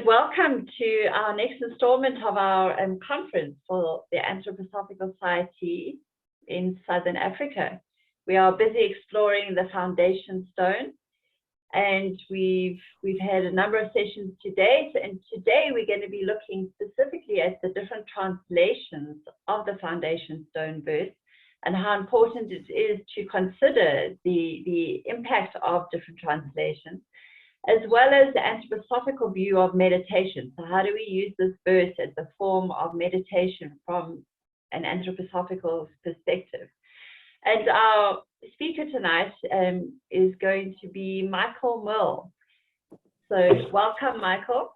welcome to our next installment of our conference for the Anthroposophical Society in Southern Africa. We are busy exploring the foundation stone, and we've had a number of sessions to date, and today we're going to be looking specifically at the different translations of the foundation stone verse and how important it is to consider the impact of different translations, as well as the anthroposophical view of meditation. So how do we use this verse as a form of meditation from an anthroposophical perspective? And our speaker tonight is going to be Michaël Merle. So welcome, Michaël.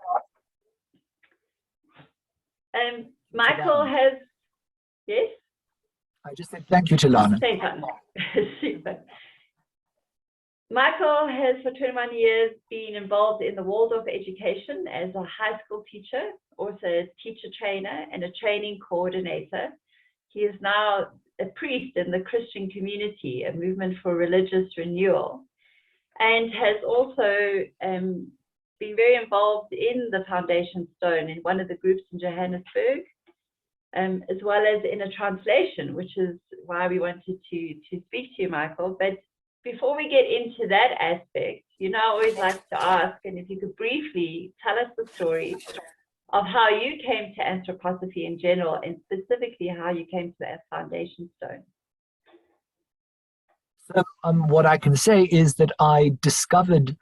Michaël has, yes? I just said thank you to Lana. Super. Michaël has for 21 years been involved in the Waldorf education as a high school teacher, also a teacher trainer and a training coordinator. He is now a priest in the Christian community, a movement for religious renewal, and has also been very involved in the Foundation Stone in one of the groups in Johannesburg, as well as in a translation, which is why we wanted to speak to you, Michaël. But before we get into that aspect, I always like to ask, and if you could briefly tell us the story of how you came to anthroposophy in general, and specifically how you came to that foundation stone. So what I can say is that I discovered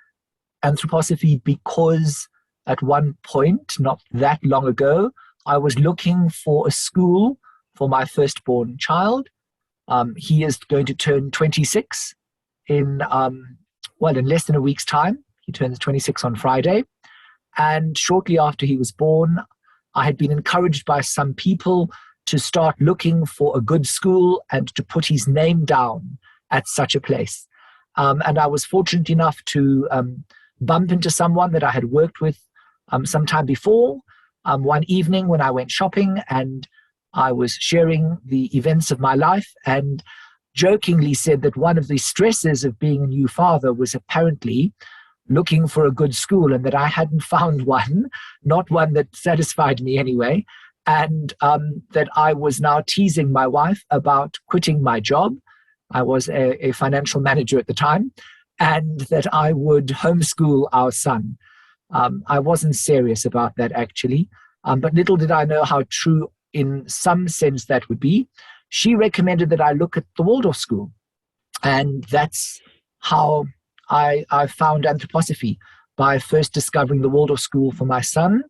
anthroposophy because at one point, not that long ago, I was looking for a school for my firstborn child. He is going to turn 26 in less than a week's time. He turns 26 on Friday. And shortly after he was born, I had been encouraged by some people to start looking for a good school and to put his name down at such a place. And I was fortunate enough to bump into someone that I had worked with some time before, one evening when I went shopping, and I was sharing the events of my life and jokingly said that one of the stresses of being a new father was apparently looking for a good school, and that I hadn't found one, not one that satisfied me anyway, and that I was now teasing my wife about quitting my job. I was a financial manager at the time, and that I would homeschool our son. I wasn't serious about that actually, but little did I know how true in some sense that would be. She recommended that I look at the Waldorf school, and that's how I found anthroposophy, by first discovering the Waldorf school for my son.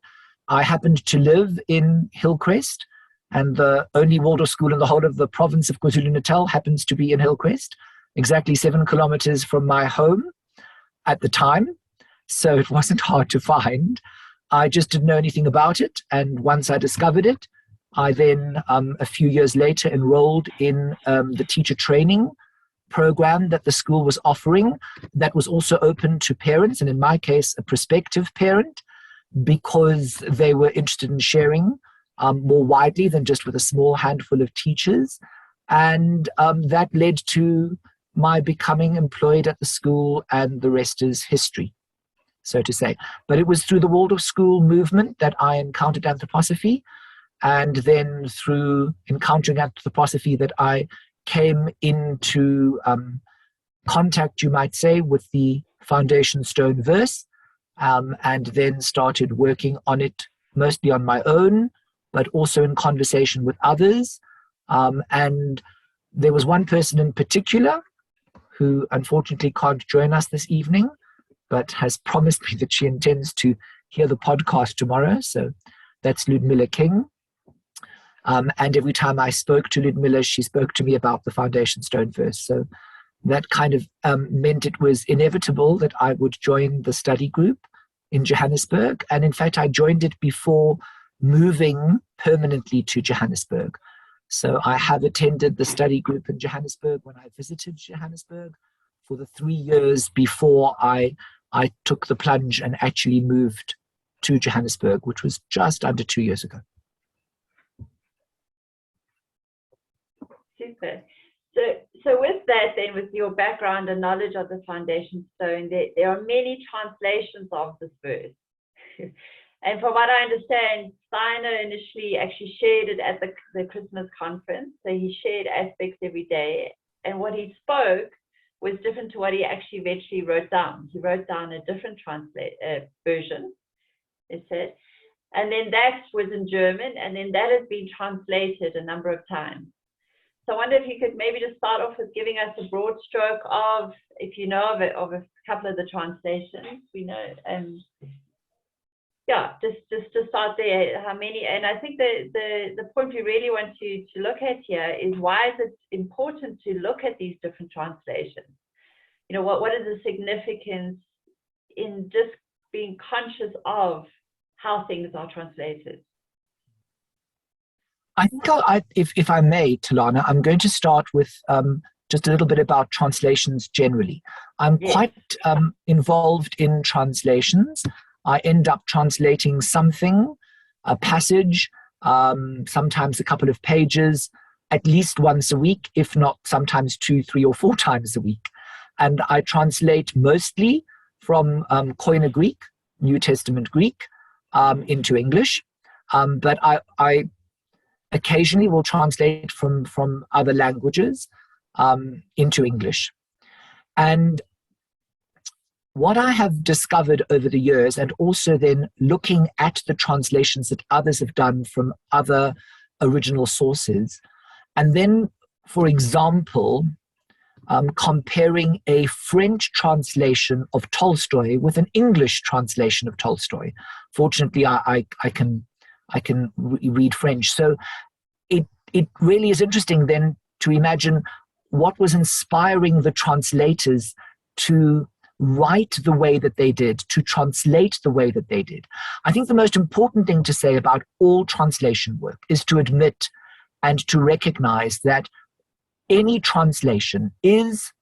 I happened to live in Hillcrest, and the only Waldorf school in the whole of the province of KwaZulu-Natal happens to be in Hillcrest, exactly 7 kilometers from my home at the time. So it wasn't hard to find. I just didn't know anything about it. And once I discovered it, I then, a few years later, enrolled in the teacher training program that the school was offering, that was also open to parents, and in my case, a prospective parent, because they were interested in sharing more widely than just with a small handful of teachers. And that led to my becoming employed at the school, and the rest is history, so to say. But it was through the Waldorf school movement that I encountered anthroposophy, and then through encountering anthroposophy that I came into contact, you might say, with the foundation stone verse, and then started working on it mostly on my own, but also in conversation with others. And there was one person in particular who unfortunately can't join us this evening, but has promised me that she intends to hear the podcast tomorrow. So that's Ludmilla King. And every time I spoke to Ludmilla, she spoke to me about the foundation stone verse. So that kind of meant it was inevitable that I would join the study group in Johannesburg. And in fact, I joined it before moving permanently to Johannesburg. So I have attended the study group in Johannesburg when I visited Johannesburg for the 3 years before I took the plunge and actually moved to Johannesburg, which was just under 2 years ago. Super. So with that, then, with your background and knowledge of the foundation stone, there are many translations of this verse. And from what I understand, Steiner initially actually shared it at the Christmas conference. So he shared aspects every day. And what he spoke was different to what he actually eventually wrote down. He wrote down a different version, it said. And then that was in German, and then that has been translated a number of times. So I wonder if you could maybe just start off with giving us a broad stroke of, if you know of a couple of the translations. We know, yeah, just to start there, how many, and I think the point we really want to look at here is, why is it important to look at these different translations? You know, what is the significance in just being conscious of how things are translated? I think if I may, Talana, I'm going to start with just a little bit about translations generally. I'm quite involved in translations. I end up translating something, a passage, sometimes a couple of pages, at least once a week, if not sometimes 2, 3, or 4 times a week. And I translate mostly from Koine Greek, New Testament Greek, into English. But I occasionally will translate from other languages into English. And what I have discovered over the years, and also then looking at the translations that others have done from other original sources, and then, for example, comparing a French translation of Tolstoy with an English translation of Tolstoy. Fortunately, I can read French. So it really is interesting then to imagine what was inspiring the translators to write the way that they did, to translate the way that they did. I think the most important thing to say about all translation work is to admit and to recognize that any translation is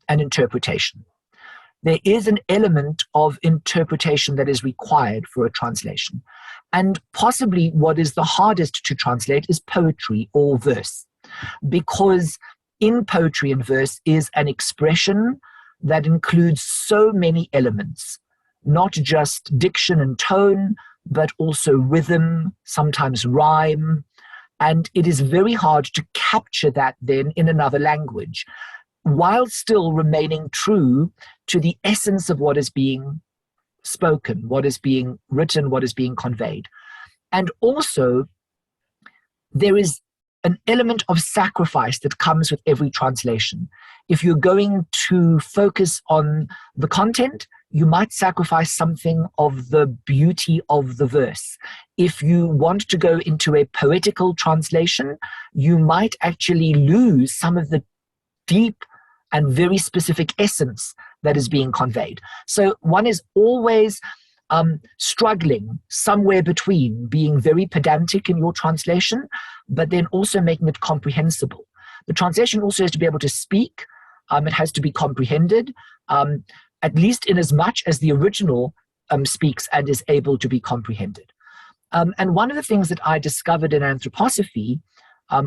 an interpretation. There is an element of interpretation that is required for a translation. And possibly what is the hardest to translate is poetry or verse, because in poetry and verse is an expression that includes so many elements, not just diction and tone, but also rhythm, sometimes rhyme. And it is very hard to capture that then in another language, while still remaining true to the essence of what is being spoken, what is being written, what is being conveyed. And also, there is an element of sacrifice that comes with every translation. If you're going to focus on the content, you might sacrifice something of the beauty of the verse. If you want to go into a poetical translation, you might actually lose some of the deep and very specific essence that is being conveyed. So one is always struggling somewhere between being very pedantic in your translation, but then also making it comprehensible. The translation also has to be able to speak. It has to be comprehended, at least in as much as the original speaks and is able to be comprehended. And one of the things that I discovered in anthroposophy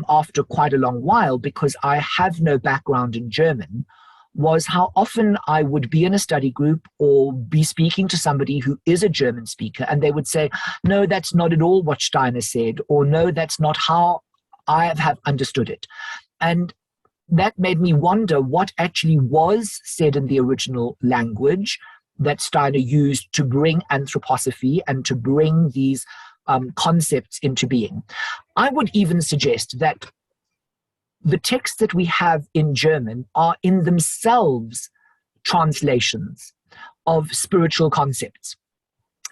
after quite a long while, because I have no background in German, was how often I would be in a study group or be speaking to somebody who is a German speaker, and they would say, no, that's not at all what Steiner said, or no, that's not how I have understood it. And that made me wonder what actually was said in the original language that Steiner used to bring anthroposophy and to bring these concepts into being. I would even suggest that the texts that we have in German are in themselves translations of spiritual concepts.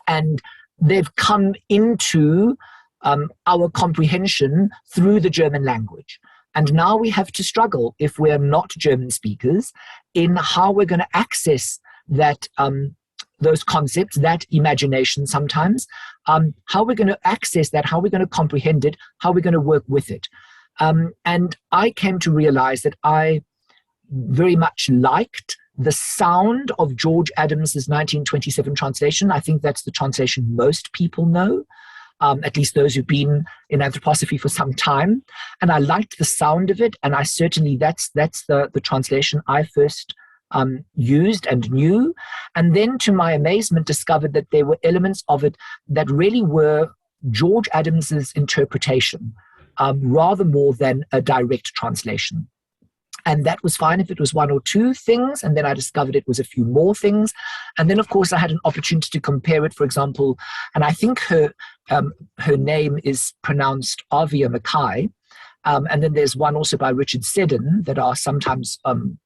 And they've come into our comprehension through the German language. And now we have to struggle, if we're not German speakers, in how we're going to access that those concepts, that imagination sometimes, how we're going to access that, how we're going to comprehend it, how we're going to work with it. And I came to realize that I very much liked the sound of George Adams's 1927 translation. I think that's the translation most people know, at least those who've been in anthroposophy for some time. And I liked the sound of it, and I certainly, that's the translation I first used and knew. And then to my amazement, discovered that there were elements of it that really were George Adams's interpretation, rather more than a direct translation. And that was fine if it was one or two things. And then I discovered it was a few more things. And then, of course, I had an opportunity to compare it, for example, and I think her name is pronounced Avia Mackay. And then there's one also by Richard Seddon that are sometimes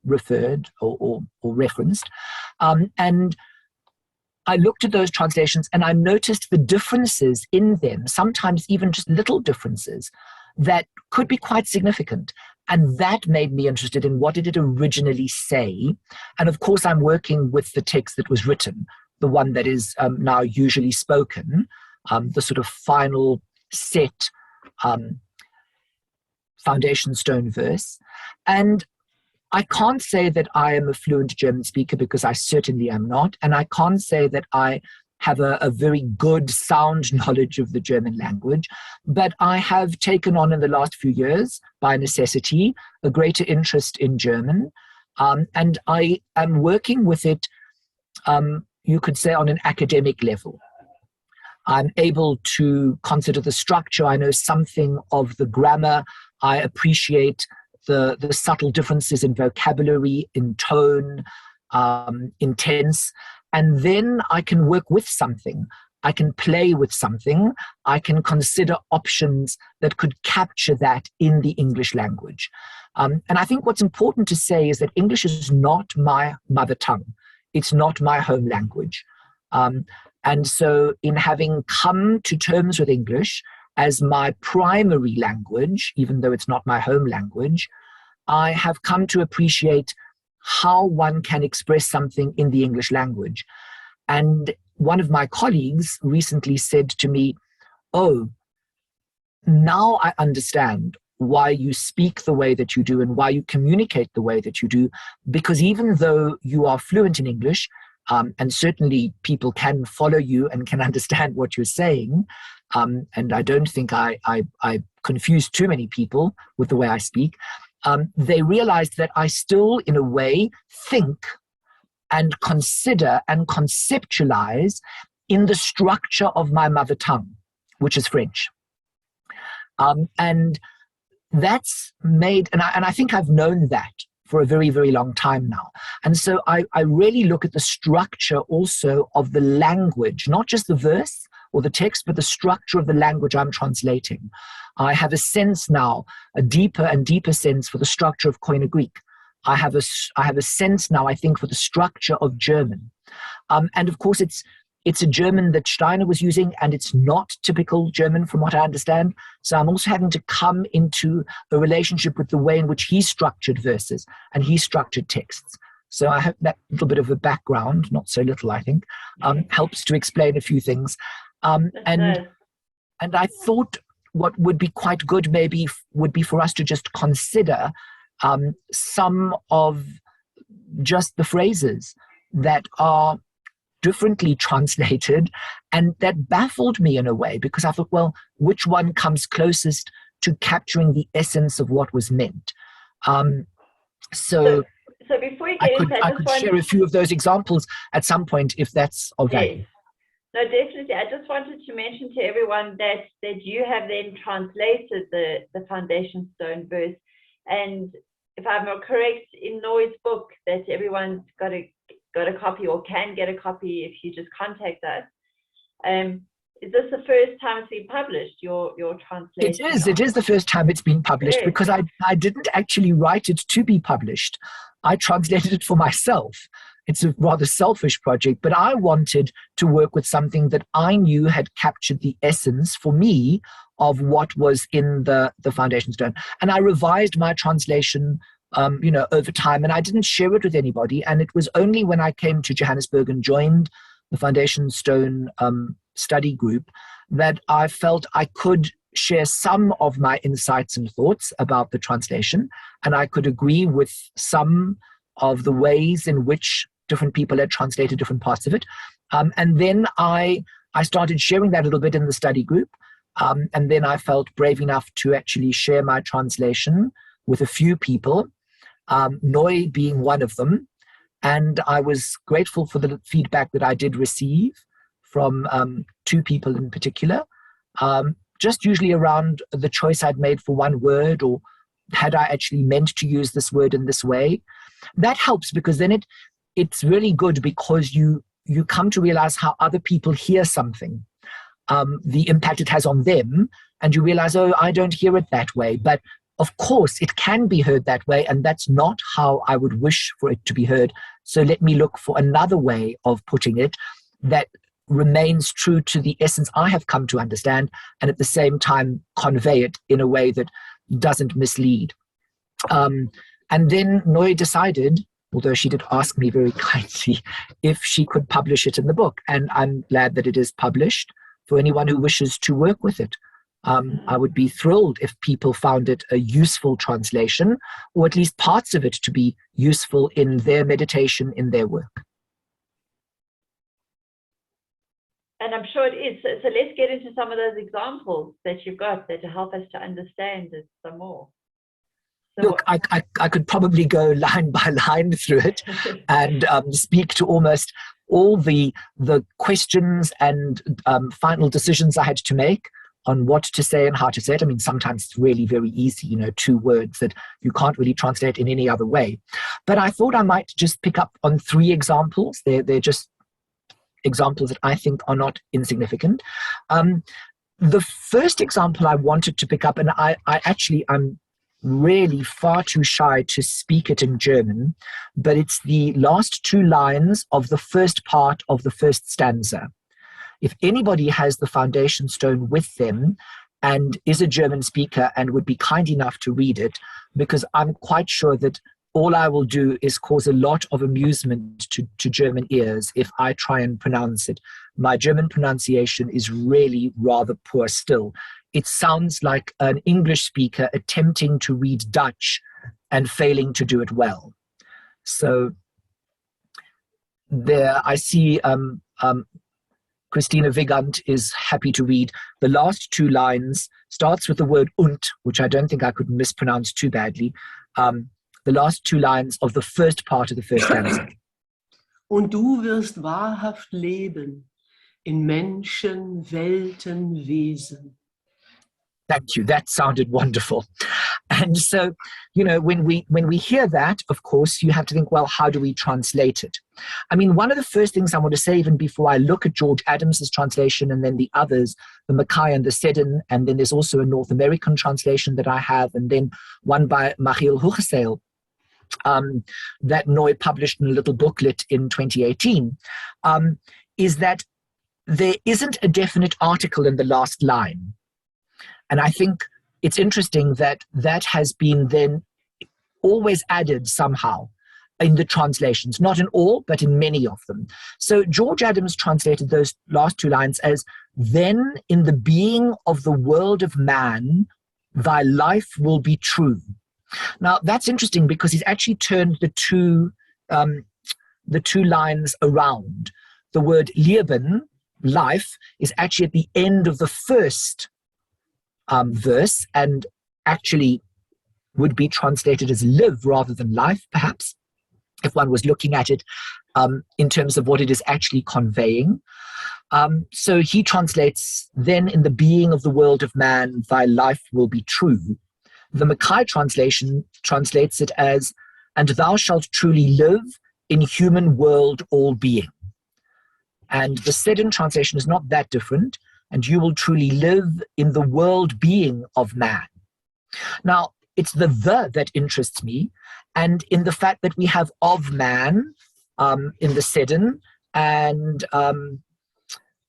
referred or referenced. And I looked at those translations and I noticed the differences in them, sometimes even just little differences that could be quite significant. And that made me interested in what did it originally say. And of course, I'm working with the text that was written, the one that is now usually spoken, the sort of final set foundation stone verse. And I can't say that I am a fluent German speaker because I certainly am not. And I can't say that I have a very good, sound knowledge of the German language, but I have taken on in the last few years, by necessity, a greater interest in German. And I am working with it, you could say, on an academic level. I'm able to consider the structure. I know something of the grammar. I appreciate the subtle differences in vocabulary, in tone, in tense. And then I can work with something. I can play with something. I can consider options that could capture that in the English language. And I think what's important to say is that English is not my mother tongue. It's not my home language. And so in having come to terms with English as my primary language, even though it's not my home language, I have come to appreciate how one can express something in the English language. And one of my colleagues recently said to me, "Oh, now I understand why you speak the way that you do and why you communicate the way that you do, because even though you are fluent in English, and certainly people can follow you and can understand what you're saying, and I don't think I confuse too many people with the way I speak, they realized that I still, in a way, think and consider and conceptualize in the structure of my mother tongue, which is French. And that's made, and I think I've known that for a very, very long time now. And so I really look at the structure also of the language, not just the verse or the text, but the structure of the language I'm translating. I have a sense now, a deeper and deeper sense for the structure of Koine Greek. I have a sense now, I think, for the structure of German. And of course, it's a German that Steiner was using, and it's not typical German from what I understand. So I'm also having to come into a relationship with the way in which he structured verses and he structured texts. So I have that little bit of a background, not so little, I think, helps to explain a few things. And I thought what would be quite good maybe would be for us to just consider some of just the phrases that are differently translated and that baffled me in a way, because I thought, well, which one comes closest to capturing the essence of what was meant? So before you get into that, I could share a few of those examples at some point if that's of value. Yes. No, definitely. I just wanted to mention to everyone that you have then translated the foundation stone verse, and if I'm not correct, in Noy's book that everyone's got a copy or can get a copy if you just contact us. Is this the first time it's been published, your translation? It is the first time it's been published. Yes. Because I didn't actually write it to be published. I translated it for myself. It's a rather selfish project, but I wanted to work with something that I knew had captured the essence for me of what was in the foundation stone. And I revised my translation over time, and I didn't share it with anybody. And it was only when I came to Johannesburg and joined the Foundation Stone study group that I felt I could share some of my insights and thoughts about the translation, and I could agree with some of the ways in which different people had translated different parts of it. And then I started sharing that a little bit in the study group, and then I felt brave enough to actually share my translation with a few people, Noy being one of them. And I was grateful for the feedback that I did receive from 2 people in particular, just usually around the choice I'd made for one word, or had I actually meant to use this word in this way. That helps, because then it's really good, because you come to realize how other people hear something, the impact it has on them, and you realize, oh, I don't hear it that way. But of course, it can be heard that way, and that's not how I would wish for it to be heard. So let me look for another way of putting it that remains true to the essence I have come to understand, and at the same time convey it in a way that doesn't mislead. And then Noy decided, although she did ask me very kindly, if she could publish it in the book. And I'm glad that it is published for anyone who wishes to work with it. I would be thrilled if people found it a useful translation, or at least parts of it to be useful in their meditation, in their work. And I'm sure it is. So let's get into some of those examples that you've got that to help us to understand it some more. So, look, I could probably go line by line through it and speak to almost all the questions and final decisions I had to make on what to say and how to say it. I mean, sometimes it's really very easy, 2 words that you can't really translate in any other way. But I thought I might just pick up on 3 examples. They're just examples that I think are not insignificant. The first example I wanted to pick up, and I'm really far too shy to speak it in German, but it's the last 2 lines of the first part of the first stanza. If anybody has the foundation stone with them and is a German speaker and would be kind enough to read it, because I'm quite sure that all I will do is cause a lot of amusement to German ears if I try and pronounce it. My German pronunciation is really rather poor still. It sounds like an English speaker attempting to read Dutch and failing to do it well. So there I see Christina Wigand is happy to read. The last 2 lines starts with the word und, which I don't think I could mispronounce too badly. The last 2 lines of the first part of the first stanza. Und du wirst wahrhaft leben in Menschen, Welten, Wesen. Thank you. That sounded wonderful. And so, when we hear that, of course, you have to think, well, how do we translate it? I mean, one of the first things I want to say, even before I look at George Adams's translation and then the others, the Mackay and the Seddon, and then there's also a North American translation that I have, and then one by Michaël Merle, that Noy published in a little booklet in 2018, is that there isn't a definite article in the last line. And I think it's interesting that that has been then always added somehow in the translations, not in all, but in many of them. So George Adams translated those last 2 lines as, then in the being of the world of man, thy life will be true. Now that's interesting, because he's actually turned the two lines around. The word Leben, life, is actually at the end of the first verse, and actually would be translated as live rather than life, perhaps, if one was looking at it in terms of what it is actually conveying. So he translates, then in the being of the world of man, thy life will be true. The Mackay translation translates it as, and thou shalt truly live in human world all being. And the Seddon translation is not that different, and you will truly live in the world being of man. Now, it's the that interests me, and in the fact that we have of man in the Seddon, and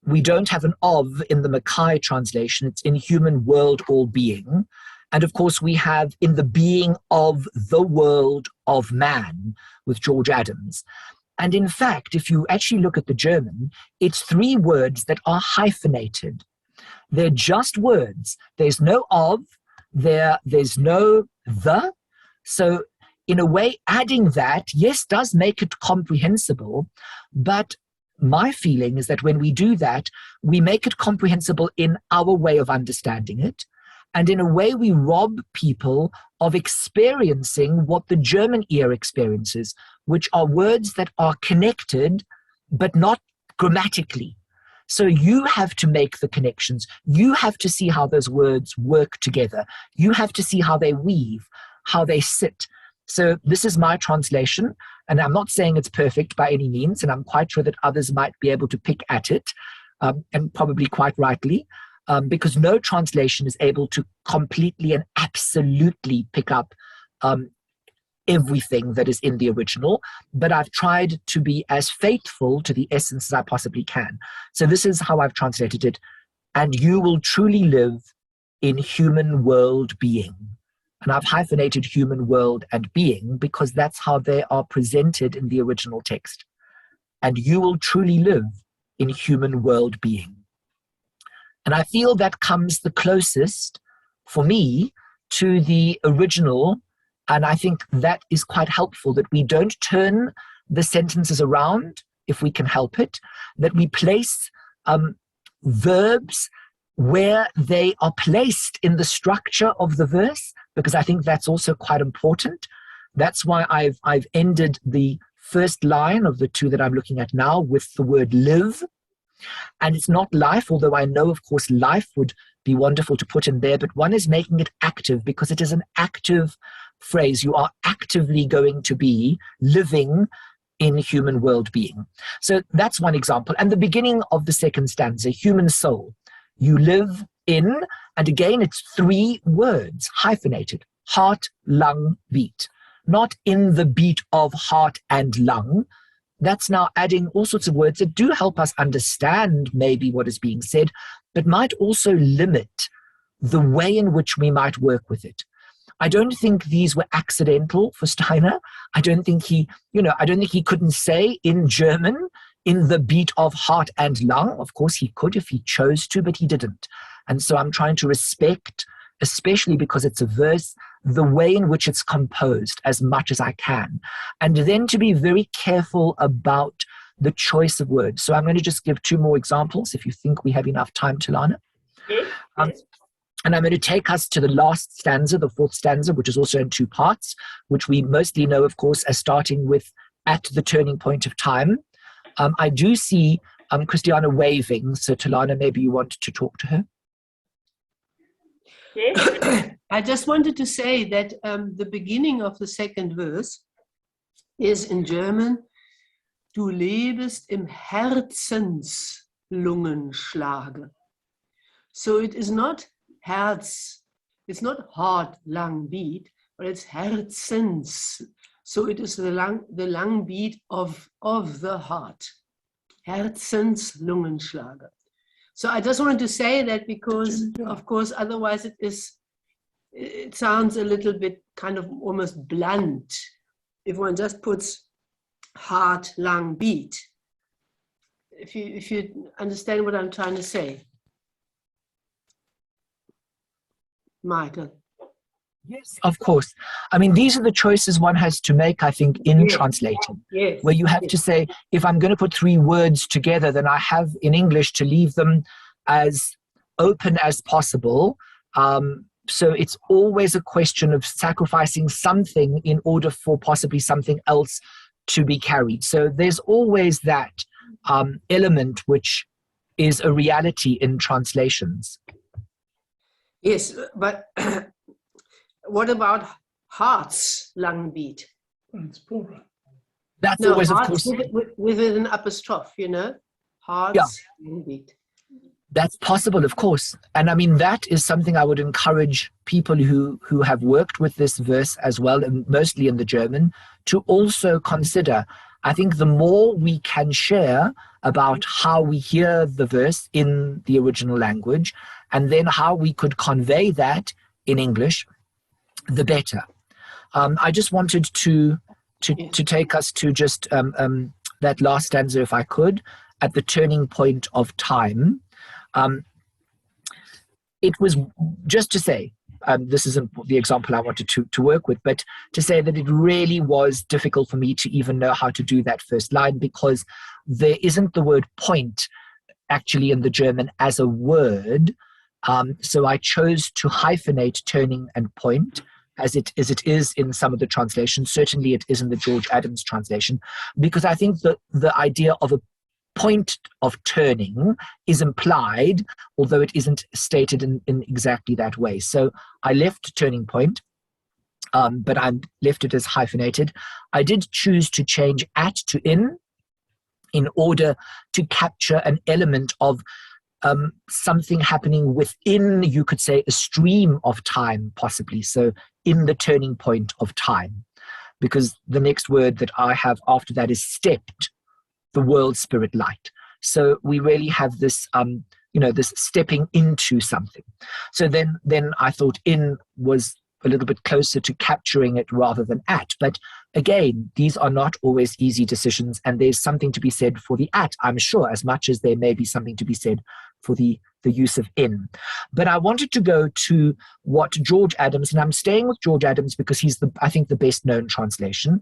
we don't have an of in the Mackay translation. It's in human world all being. And of course, we have in the being of the world of man with George Adams. And in fact, if you actually look at the German, it's 3 words that are hyphenated. They're just words. There's no of, there's no the. So in a way, adding that, yes, does make it comprehensible. But my feeling is that when we do that, we make it comprehensible in our way of understanding it. And in a way, we rob people of experiencing what the German ear experiences, which are words that are connected, but not grammatically. So you have to make the connections. You have to see how those words work together. You have to see how they weave, how they sit. So this is my translation, and I'm not saying it's perfect by any means, and I'm quite sure that others might be able to pick at it, and probably quite rightly, because no translation is able to completely and absolutely pick up everything that is in the original, but I've tried to be as faithful to the essence as I possibly can. So this is how I've translated it. And you will truly live in human world being. And I've hyphenated human world and being because that's how they are presented in the original text. And you will truly live in human world being. And I feel that comes the closest for me to the original. And I think that is quite helpful, that we don't turn the sentences around if we can help it, that we place verbs where they are placed in the structure of the verse, because I think that's also quite important. That's why I've ended the first line of the two that I'm looking at now with the word live. And it's not life, although I know, of course, life would be wonderful to put in there, but one is making it active because it is an active phrase. You are actively going to be living in human world being. So that's one example. And the beginning of the second stanza, human soul. You live in, and again, it's 3 words, hyphenated, heart, lung, beat. Not in the beat of heart and lung. That's now adding all sorts of words that do help us understand maybe what is being said, but might also limit the way in which we might work with it. I don't think these were accidental for Steiner. I don't think he couldn't say in German, in the beat of heart and lung. Of course he could if he chose to, but he didn't. And so I'm trying to respect, especially because it's a verse, the way in which it's composed as much as I can. And then to be very careful about the choice of words. So I'm going to just give 2 more examples if you think we have enough time, Tilana. Yes. And I'm going to take us to the last stanza, the 4th stanza, which is also in 2 parts, which we mostly know, of course, as starting with at the turning point of time. I do see Christiana waving, so Tilana, maybe you want to talk to her. Yes. I just wanted to say that the beginning of the second verse is in German, du lebst im Herzenslungenschlage. So it is not Herz, it's not heart, lung beat, but it's Herzens. So it is the lung beat of the heart. Herzenslungenschlage. So I just wanted to say that because, of course, otherwise it sounds a little bit kind of almost blunt if one just puts heart, lung, beat. If you understand what I'm trying to say. Michael. Yes, of course. I mean, these are the choices one has to make, I think, in translating. Yes. Where you have to say, if I'm going to put 3 words together, then I have in English to leave them as open as possible. So it's always a question of sacrificing something in order for possibly something else to be carried. So there's always that element which is a reality in translations. Yes, but what about heart's lung beat? It's plural. That's always, of hearts course, with an apostrophe, you know? Heart's lung beat. That's possible, of course. And I mean, that is something I would encourage people who have worked with this verse as well, and mostly in the German, to also consider. I think the more we can share about how we hear the verse in the original language, and then how we could convey that in English, the better. I just wanted to take us to just that last stanza, if I could, at the turning point of time. It was just to say, this isn't the example I wanted to work with, but to say that it really was difficult for me to even know how to do that first line, because there isn't the word point actually in the German as a word, So I chose to hyphenate turning and point, as it is in some of the translations. Certainly it is in the George Adams translation, because I think that the idea of a point of turning is implied, although it isn't stated in exactly that way. So I left turning point, but I left it as hyphenated. I did choose to change at to in order to capture an element of something happening within, you could say, a stream of time, possibly. So in the turning point of time, because the next word that I have after that is stepped, the world spirit light. So we really have this, this stepping into something. So then I thought in was a little bit closer to capturing it rather than at. But again, these are not always easy decisions, and there's something to be said for the at, I'm sure, as much as there may be something to be said for the use of in. But I wanted to go to what George Adams, and I'm staying with George Adams because he's I think the best known translation,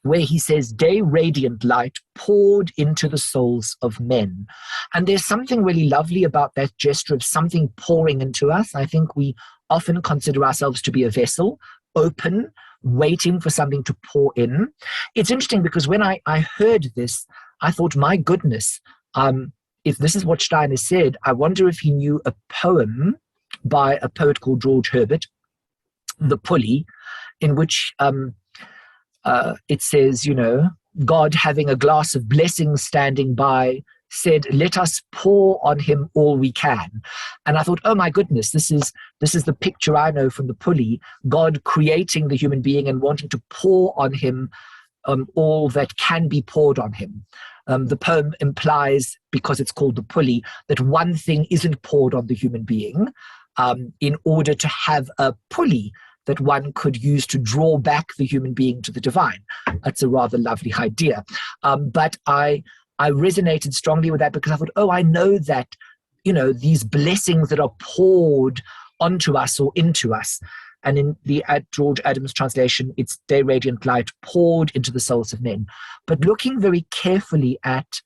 where he says, day radiant light poured into the souls of men. And there's something really lovely about that gesture of something pouring into us. I think we often consider ourselves to be a vessel, open, waiting for something to pour in. It's interesting because when I heard this, I thought, my goodness, if this is what Steiner said, I wonder if he knew a poem by a poet called George Herbert, The Pulley, in which it says, God having a glass of blessings standing by said, let us pour on him all we can. And I thought, oh my goodness, this is the picture I know from The Pulley, God creating the human being and wanting to pour on him all that can be poured on him. The poem implies, because it's called The Pulley, that one thing isn't poured on the human being in order to have a pulley that one could use to draw back the human being to the divine. That's a rather lovely idea. But I resonated strongly with that because I thought, oh, I know that, these blessings that are poured onto us or into us. And in the George Adams translation, it's day radiant light poured into the souls of men. But looking very carefully at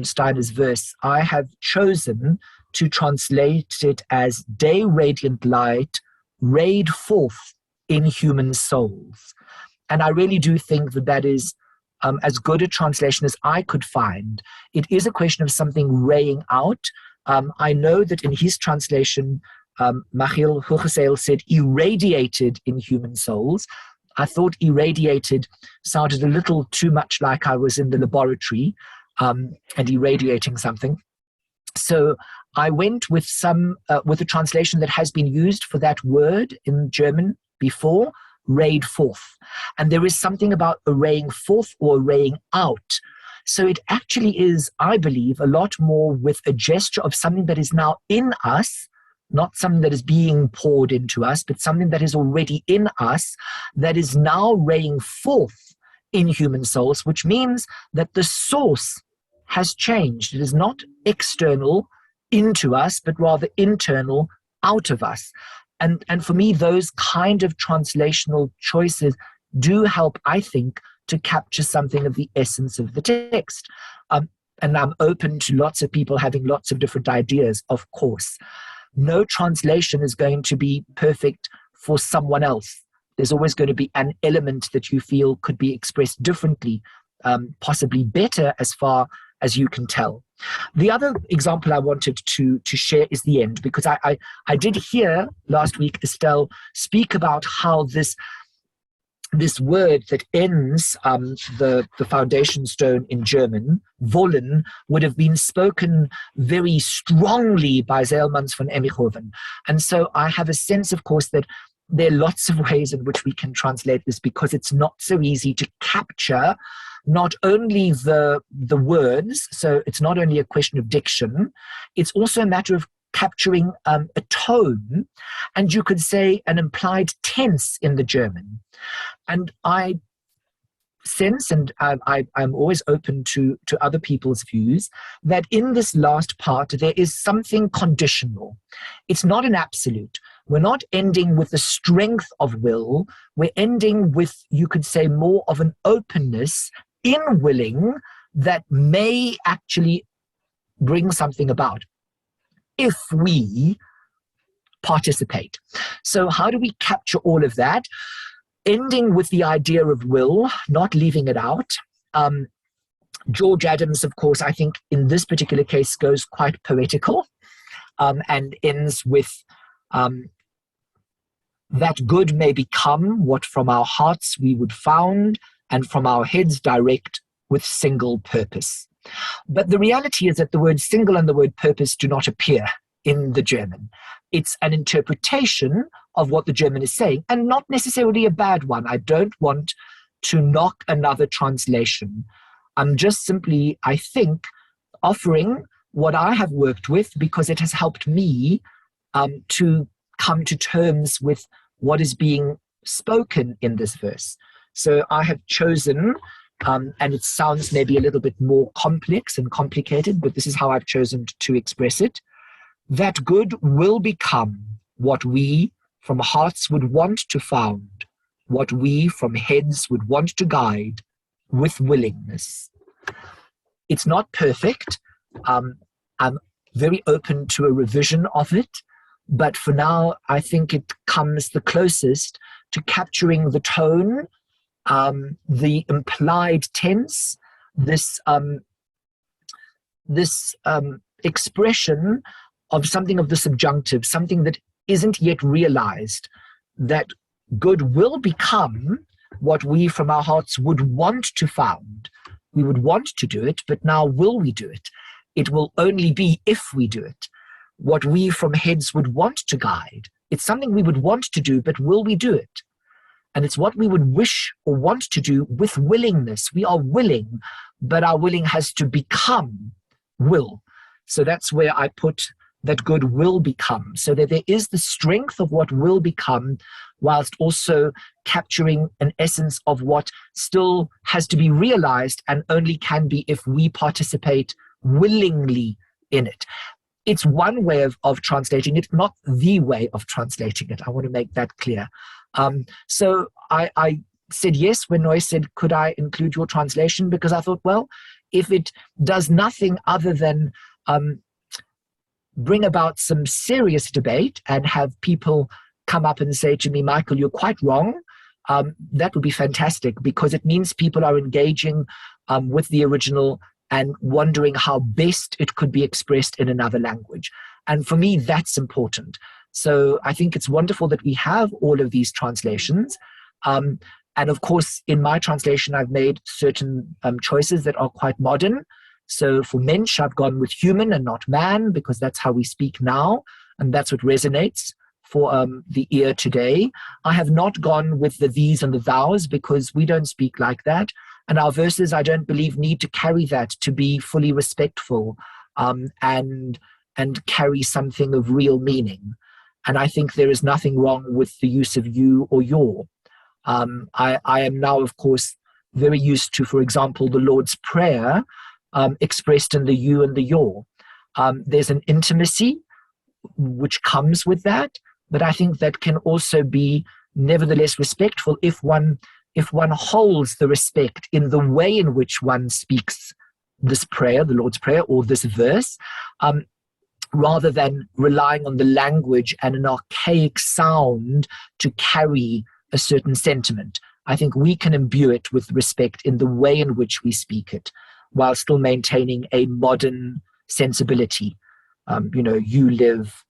Steiner's verse, I have chosen to translate it as day radiant light rayed forth in human souls. And I really do think that is as good a translation as I could find. It is a question of something raying out. I know that in his translation, Michaël Merle said irradiated in human souls. I thought irradiated sounded a little too much like I was in the laboratory and irradiating something. So I went with with a translation that has been used for that word in German before, rayed forth. And there is something about a raying forth or a raying out. So it actually is, I believe, a lot more with a gesture of something that is now in us, not something that is being poured into us, but something that is already in us that is now raying forth in human souls, which means that the source has changed. It is not external into us, but rather internal out of us. And for me, those kind of translational choices do help, I think, to capture something of the essence of the text. And I'm open to lots of people having lots of different ideas, of course. No translation is going to be perfect for someone else. There's always going to be an element that you feel could be expressed differently, possibly better as far as you can tell. The other example I wanted to share is the end, because I did hear last week Estelle speak about how this word that ends the foundation stone in German, wollen, would have been spoken very strongly by Zeilmans von Emichoven. And so I have a sense, of course, that there are lots of ways in which we can translate this, because it's not so easy to capture not only the words, so it's not only a question of diction, it's also a matter of capturing a tone, and you could say an implied tense in the German. And I sense, and I'm always open to other people's views, that in this last part there is something conditional. It's not an absolute. We're not ending with the strength of will. We're ending with, you could say, more of an openness in willing that may actually bring something about. if we participate. So how do we capture all of that? Ending with the idea of will, not leaving it out. George Adams, of course, I think in this particular case goes quite poetical, and ends with that good may become what from our hearts we would found, and from our heads direct with single purpose. But the reality is that the word single and the word purpose do not appear in the German. It's an interpretation of what the German is saying, and not necessarily a bad one. I don't want to knock another translation. I'm just simply, I think, offering what I have worked with because it has helped me to come to terms with what is being spoken in this verse. So I have chosen, and it sounds maybe a little bit more complex and complicated, but this is how I've chosen to express it. That good will become what we from hearts would want to found, what we from heads would want to guide, with willingness. It's not perfect. I'm very open to a revision of it, but for now, I think it comes the closest to capturing the tone, the implied tense, this expression of something of the subjunctive, something that isn't yet realized, that good will become what we from our hearts would want to found. We would want to do it, but now will we do it? It will only be if we do it. What we from heads would want to guide. It's something we would want to do, but will we do it? And it's what we would wish or want to do with willingness. We are willing, but our willing has to become will. So that's where I put that good will become, so that there is the strength of what will become, whilst also capturing an essence of what still has to be realized and only can be if we participate willingly in it. It's one way of translating it, not the way of translating it. I want to make that clear. So I said yes when Noy said, could I include your translation? Because I thought, well, if it does nothing other than bring about some serious debate and have people come up and say to me, Michael, you're quite wrong, that would be fantastic, because it means people are engaging with the original and wondering how best it could be expressed in another language. And for me, that's important. So I think it's wonderful that we have all of these translations. And of course, in my translation, I've made certain choices that are quite modern. So for Mensch, I've gone with human and not man, because that's how we speak now, and that's what resonates for the ear today. I have not gone with the these and the thous, because we don't speak like that. And our verses, I don't believe, need to carry that to be fully respectful and carry something of real meaning. And I think there is nothing wrong with the use of you or your. I am now, of course, very used to, for example, the Lord's Prayer, expressed in the you and the your. There's an intimacy which comes with that, but I think that can also be nevertheless respectful if one holds the respect in the way in which one speaks this prayer, the Lord's Prayer, or this verse, rather than relying on the language and an archaic sound to carry a certain sentiment. I think we can imbue it with respect in the way in which we speak it, while still maintaining a modern sensibility. You live,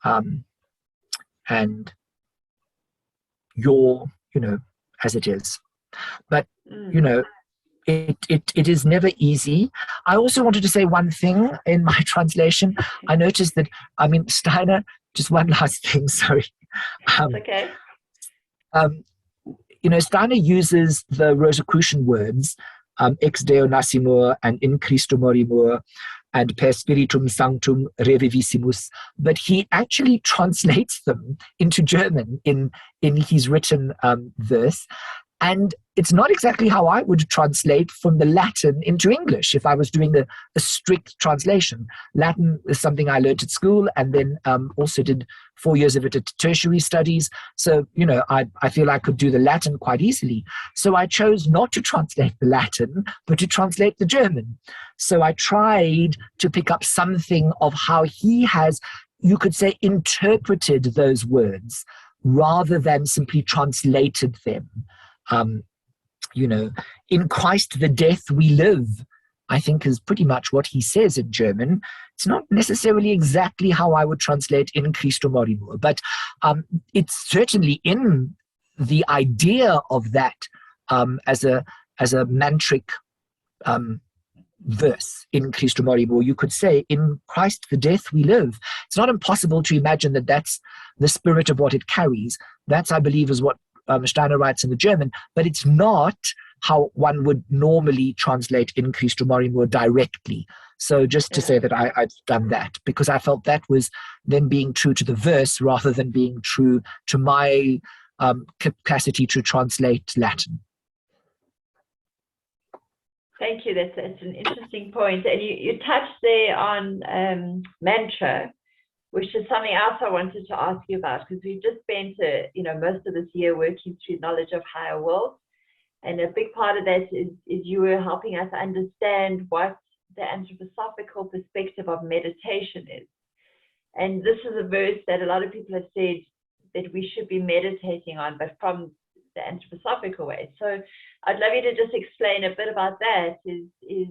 and you're, as it is. But, it is never easy. I also wanted to say one thing in my translation. I noticed that, Steiner, just one last thing, sorry. Okay. Steiner uses the Rosicrucian words, ex Deo nascimur and in Christo morimur and per spiritum sanctum revivissimus, but he actually translates them into German in his written verse. And it's not exactly how I would translate from the Latin into English if I was doing a strict translation. Latin is something I learned at school, and then also did 4 years of it at tertiary studies. So, I feel I could do the Latin quite easily. So I chose not to translate the Latin, but to translate the German. So I tried to pick up something of how he has, you could say, interpreted those words rather than simply translated them. In Christ the death we live, I think is pretty much what he says in German. It's not necessarily exactly how I would translate in Christo morimur, but it's certainly in the idea of that as a mantric verse in Christo morimur. You could say, in Christ the death we live. It's not impossible to imagine that that's the spirit of what it carries. That's, I believe, is what Steiner writes in the German, but it's not how one would normally translate in Christo morimur directly. So just to say that I'd done that, because I felt that was then being true to the verse rather than being true to my capacity to translate Latin. Thank you. That's an interesting point. And you touched there on mantra, which is something else I wanted to ask you about, because we've just spent most of this year working through knowledge of higher worlds. And a big part of that is you were helping us understand what the anthroposophical perspective of meditation is. And this is a verse that a lot of people have said that we should be meditating on, but from the anthroposophical way. So I'd love you to just explain a bit about that. Is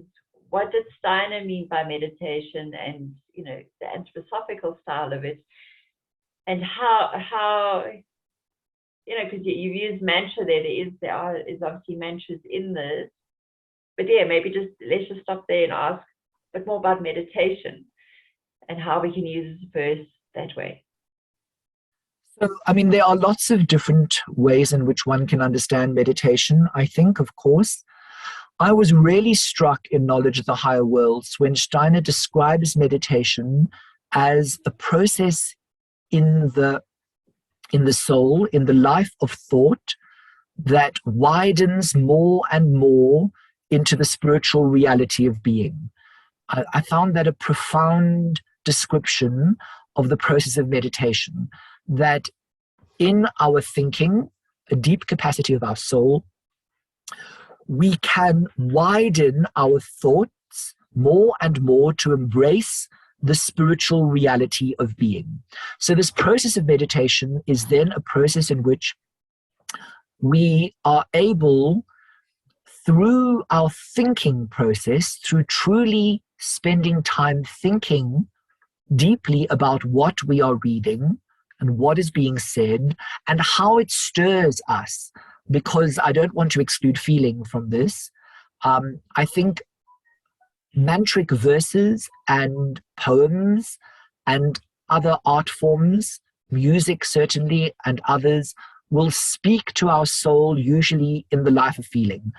what did Steiner mean by meditation, and the anthroposophical style of it, and how because you've used mantra there. There is obviously mantras in this, but maybe let's just stop there and ask a bit more about meditation and how we can use this verse that way. So, there are lots of different ways in which one can understand meditation. I think, of course, I was really struck in Knowledge of the Higher Worlds when Steiner describes meditation as a process in the soul, in the life of thought, that widens more and more into the spiritual reality of being. I found that a profound description of the process of meditation, that in our thinking, a deep capacity of our soul, we can widen our thoughts more and more to embrace the spiritual reality of being. So this process of meditation is then a process in which we are able, through our thinking process, through truly spending time thinking deeply about what we are reading and what is being said and how it stirs us, because I don't want to exclude feeling from this. I think mantric verses and poems and other art forms, music certainly, and others, will speak to our soul usually in the life of feeling.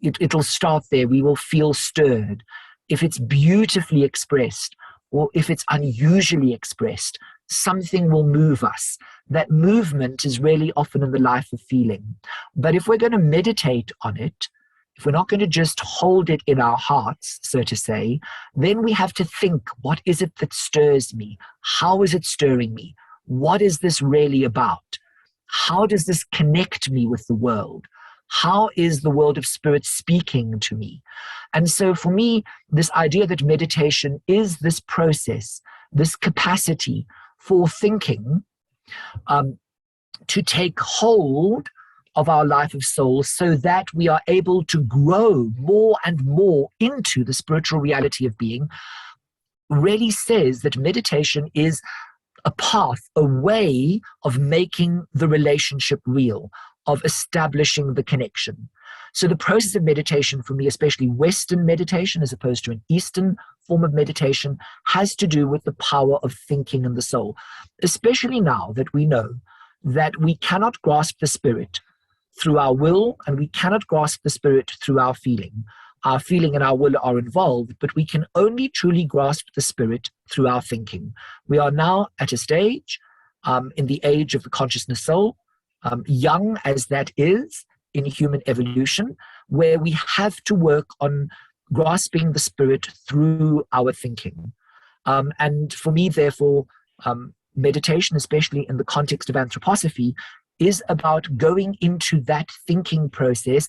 It'll start there. We will feel stirred. If it's beautifully expressed or if it's unusually expressed, something will move us. That movement is really often in the life of feeling. But if we're going to meditate on it, if we're not going to just hold it in our hearts, so to say, then we have to think, what is it that stirs me? How is it stirring me? What is this really about? How does this connect me with the world? How is the world of spirit speaking to me? And so for me, this idea that meditation is this process, this capacity for thinking, to take hold of our life of soul so that we are able to grow more and more into the spiritual reality of being, really says that meditation is a path, a way of making the relationship real, of establishing the connection. So the process of meditation for me, especially Western meditation as opposed to an Eastern form of meditation, has to do with the power of thinking in the soul, especially now that we know that we cannot grasp the spirit through our will and we cannot grasp the spirit through our feeling. Our feeling and our will are involved, but we can only truly grasp the spirit through our thinking. We are now at a stage in the age of the consciousness soul, young as that is, in human evolution where we have to work on grasping the spirit through our thinking. And for me, therefore, meditation, especially in the context of anthroposophy, is about going into that thinking process.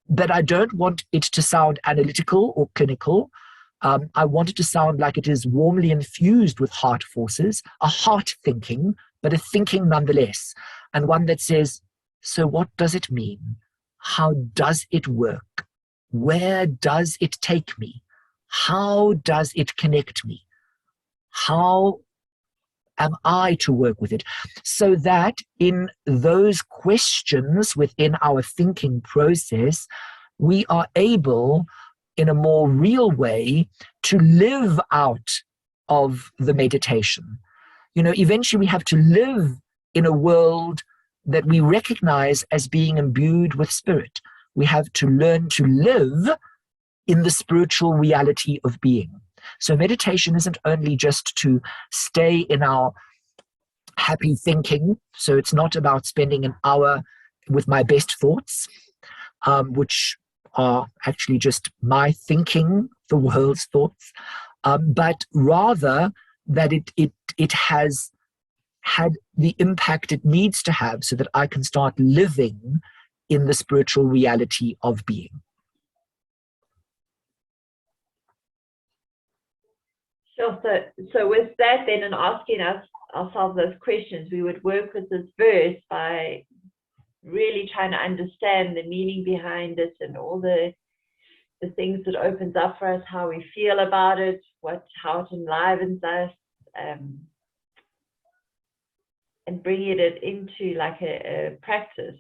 But I don't want it to sound analytical or clinical. I want it to sound like it is warmly infused with heart forces, a heart thinking, but a thinking nonetheless, and one that says, so what does it mean? How does it work? Where does it take me? How does it connect me? How am I to work with it? So that in those questions within our thinking process, we are able, in a more real way, to live out of the meditation. You know, eventually we have to live in a world that we recognize as being imbued with spirit. We have to learn to live in the spiritual reality of being. So meditation isn't only just to stay in our happy thinking. So it's not about spending an hour with my best thoughts, which are actually just my thinking, the world's thoughts, but rather that it has had the impact it needs to have so that I can start living in the spiritual reality of being. Sure. So with that then, and asking ourselves those questions, we would work with this verse by really trying to understand the meaning behind it and all the things that opens up for us, how we feel about it, how it enlivens us, and bringing it into like a practice.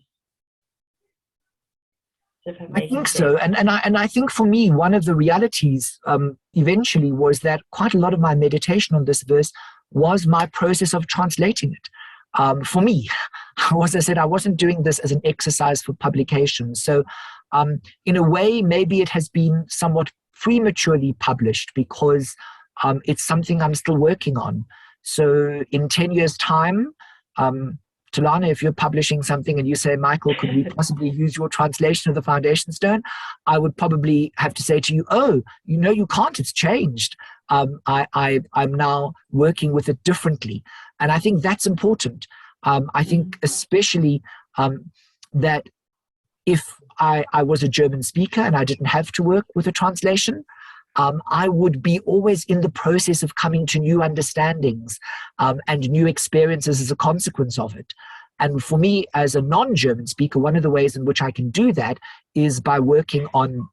I think so, and I think for me, one of the realities eventually was that quite a lot of my meditation on this verse was my process of translating it. For me, as I said, I wasn't doing this as an exercise for publication. So in a way, maybe it has been somewhat prematurely published because it's something I'm still working on. So in 10 years' time, Tulana, if you're publishing something and you say, Michael, could we possibly use your translation of the Foundation Stone? I would probably have to say to you, oh, you can't, it's changed. I'm now working with it differently. And I think that's important. I think especially that if I was a German speaker and I didn't have to work with a translation, I would be always in the process of coming to new understandings and new experiences as a consequence of it. And for me, as a non-German speaker, one of the ways in which I can do that is by working on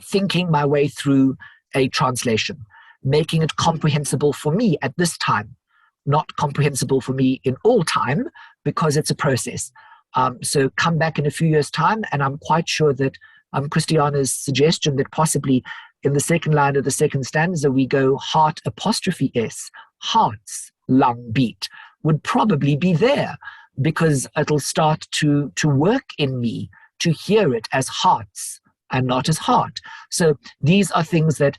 thinking my way through a translation, making it comprehensible for me at this time, not comprehensible for me in all time, because it's a process. So come back in a few years' time, and I'm quite sure that Christiana's suggestion that possibly in the second line of the second stanza, we go heart apostrophe S, heart's lung beat, would probably be there because it'll start to work in me to hear it as hearts and not as heart. So these are things that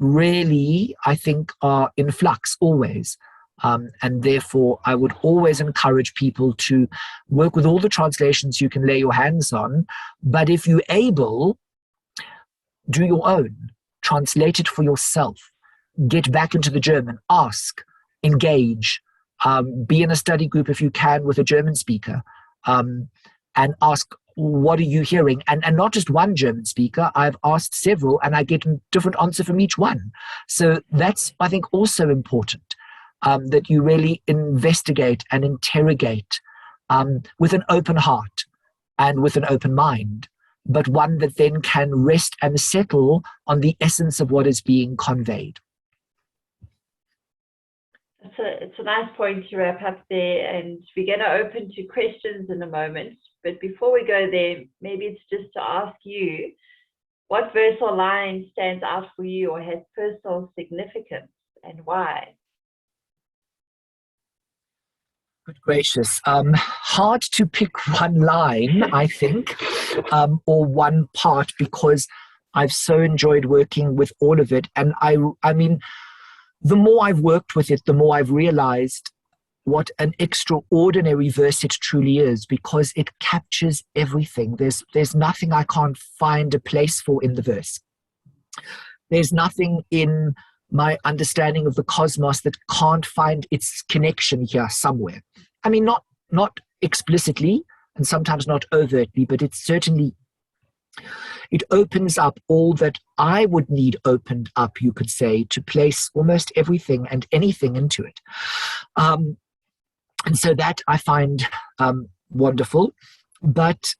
really, I think, are in flux always. And therefore, I would always encourage people to work with all the translations you can lay your hands on. But if you're able, do your own, translate it for yourself, get back into the German, ask, engage, be in a study group if you can with a German speaker, and ask, what are you hearing? And not just one German speaker, I've asked several and I get a different answer from each one. So that's, I think, also important, that you really investigate and interrogate with an open heart and with an open mind, but one that then can rest and settle on the essence of what is being conveyed. It's a nice point to wrap up there, and we're going to open to questions in a moment. But before we go there, maybe it's just to ask you, what verse or line stands out for you or has personal significance, and why? Good gracious. Hard to pick one line, I think, or one part, because I've so enjoyed working with all of it. And I mean, the more I've worked with it, the more I've realized what an extraordinary verse it truly is, because it captures everything. There's nothing I can't find a place for in the verse. There's nothing in my understanding of the cosmos that can't find its connection here somewhere. I mean, not explicitly, and sometimes not overtly, but it opens up all that I would need opened up, you could say, to place almost everything and anything into it. And so that I find wonderful. But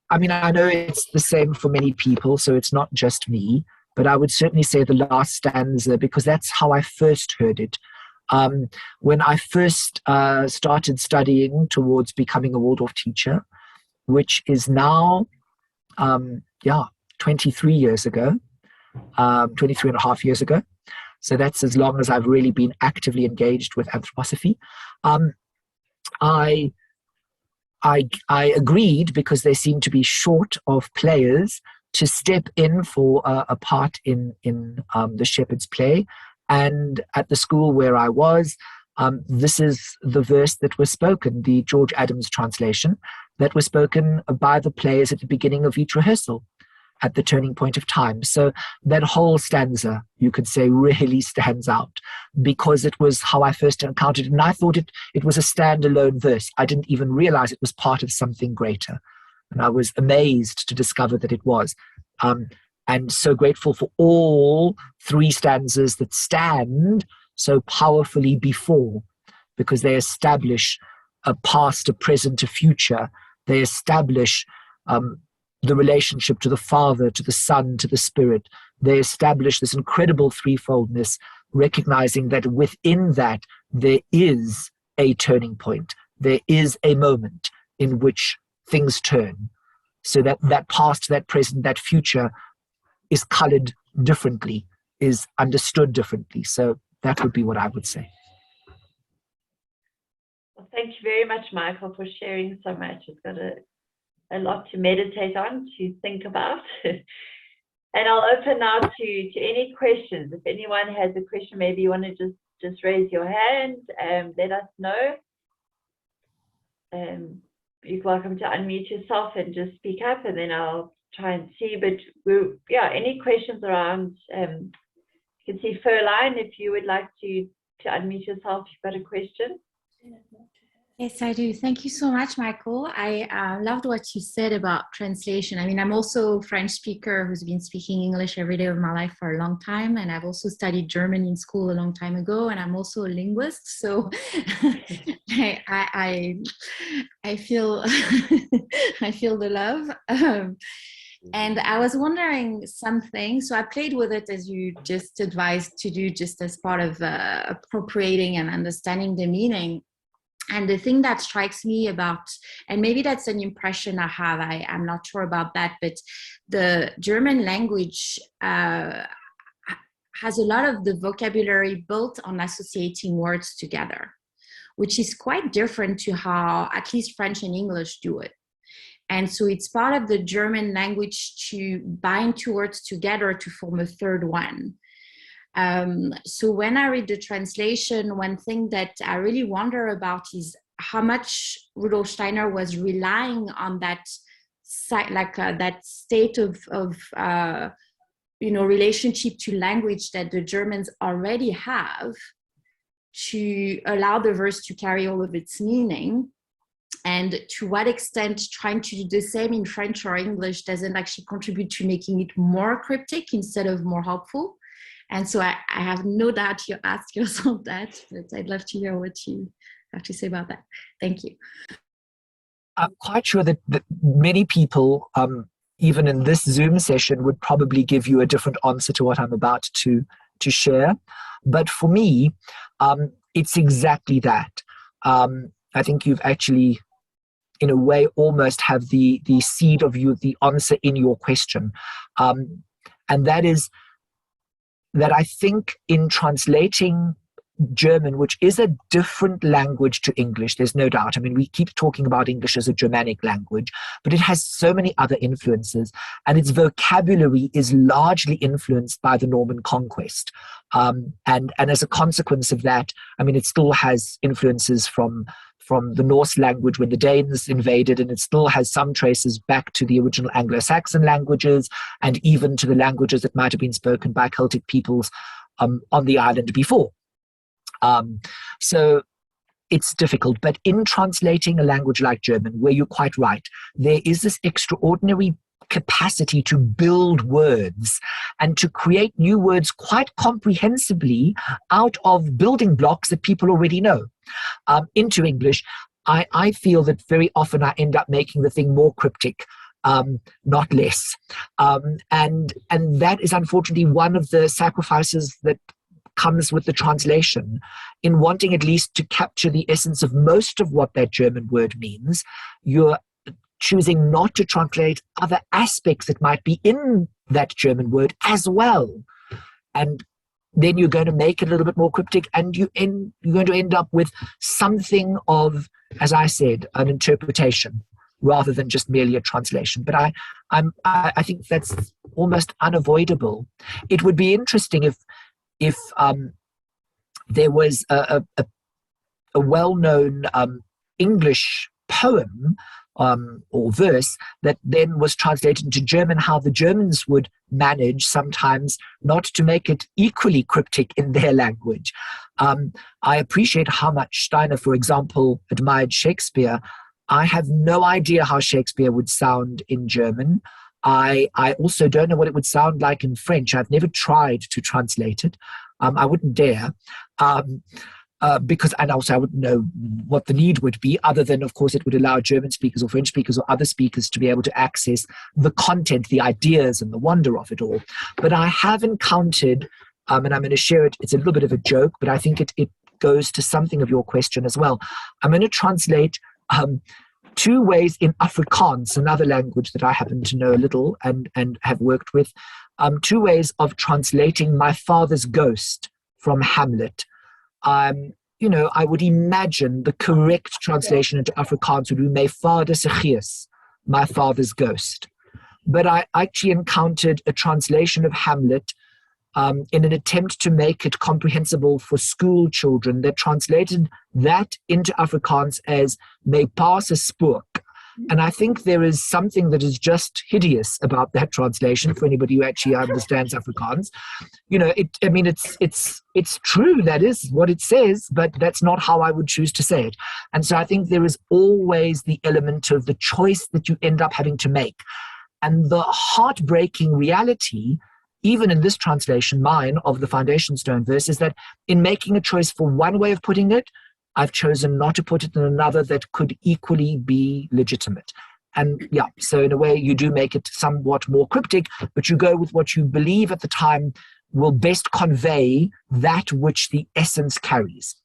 I mean, I know it's the same for many people, so it's not just me, but I would certainly say the last stanza, because that's how I first heard it. When I first started studying towards becoming a Waldorf teacher, which is now, 23 years ago, 23 and a half years ago. So that's as long as I've really been actively engaged with anthroposophy. I agreed, because they seemed to be short of players, to step in for a part in the Shepherd's Play. And at the school where I was, this is the verse that was spoken, the George Adams translation, that was spoken by the players at the beginning of each rehearsal, at the turning point of time. So that whole stanza, you could say, really stands out, because it was how I first encountered it. And I thought it was a standalone verse. I didn't even realize it was part of something greater. And I was amazed to discover that it was. And so grateful for all three stanzas that stand so powerfully before, because they establish a past, a present, a future. They establish the relationship to the Father, to the Son, to the Spirit. They establish this incredible threefoldness, recognizing that within that there is a turning point. There is a moment in which things turn. So that past, that present, that future is colored differently, is understood differently. So that would be what I would say. Well, thank you very much, Michael, for sharing so much. It's got a lot to meditate on, to think about. And I'll open now to any questions. If anyone has a question, maybe you want to just raise your hand and let us know. You're welcome to unmute yourself and just speak up, and then I'll try and see. But any questions around, you can see Furline, if you would like to unmute yourself, you've got a question. Yes, I do. Thank you so much, Michael. I loved what you said about translation. I mean, I'm also a French speaker who's been speaking English every day of my life for a long time. And I've also studied German in school a long time ago. And I'm also a linguist. So I feel I feel the love. And I was wondering something. So I played with it, as you just advised to do, just as part of appropriating and understanding the meaning. And the thing that strikes me about, and maybe that's an impression I have, I'm not sure about that, but the German language has a lot of the vocabulary built on associating words together, which is quite different to how at least French and English do it. And so it's part of the German language to bind two words together to form a third one. So when I read the translation, one thing that I really wonder about is how much Rudolf Steiner was relying on that that state of relationship to language that the Germans already have, to allow the verse to carry all of its meaning, and to what extent trying to do the same in French or English doesn't actually contribute to making it more cryptic instead of more helpful. And so I have no doubt you ask yourself that, but I'd love to hear what you have to say about that. Thank you. I'm quite sure that many people, even in this Zoom session, would probably give you a different answer to what I'm about to share. But for me, it's exactly that. I think you've actually, in a way, almost have the seed of the answer in your question. And that is that I think in translating German, which is a different language to English, there's no doubt. I mean, we keep talking about English as a Germanic language, but it has so many other influences, and its vocabulary is largely influenced by the Norman conquest. And as a consequence of that, I mean, it still has influences from the Norse language when the Danes invaded, and it still has some traces back to the original Anglo-Saxon languages, and even to the languages that might have been spoken by Celtic peoples on the island before. So it's difficult, but in translating a language like German, where you're quite right, there is this extraordinary capacity to build words and to create new words quite comprehensively out of building blocks that people already know into English. I feel that very often I end up making the thing more cryptic, not less. And that is unfortunately one of the sacrifices that comes with the translation, in wanting at least to capture the essence of most of what that German word means. You're choosing not to translate other aspects that might be in that German word as well. And then you're going to make it a little bit more cryptic, and you're going to end up with something of, as I said, an interpretation rather than just merely a translation. But I think that's almost unavoidable. It would be interesting if there was a well-known English poem or verse that then was translated into German, how the Germans would manage sometimes not to make it equally cryptic in their language. I appreciate how much Steiner, for example, admired Shakespeare. I have no idea how Shakespeare would sound in German. I also don't know what it would sound like in French. I've never tried to translate it. I wouldn't dare, because, and also I wouldn't know what the need would be, other than, of course, it would allow German speakers or French speakers or other speakers to be able to access the content, the ideas, and the wonder of it all. But I have encountered, and I'm going to share it, it's a little bit of a joke, but I think it goes to something of your question as well. I'm going to translate two ways in Afrikaans, another language that I happen to know a little and have worked with, two ways of translating my father's ghost from Hamlet. I would imagine the correct translation into Afrikaans would be my vader se gees, my father's ghost. But I actually encountered a translation of Hamlet in an attempt to make it comprehensible for school children that translated that into Afrikaans as my pa se spook. And I think there is something that is just hideous about that translation for anybody who actually understands Afrikaans. It's true, that is what it says, but that's not how I would choose to say it. And so I think there is always the element of the choice that you end up having to make. And the heartbreaking reality, even in this translation, mine, of the Foundation Stone verse, is that in making a choice for one way of putting it, I've chosen not to put it in another that could equally be legitimate. And yeah, so in a way you do make it somewhat more cryptic, but you go with what you believe at the time will best convey that which the essence carries.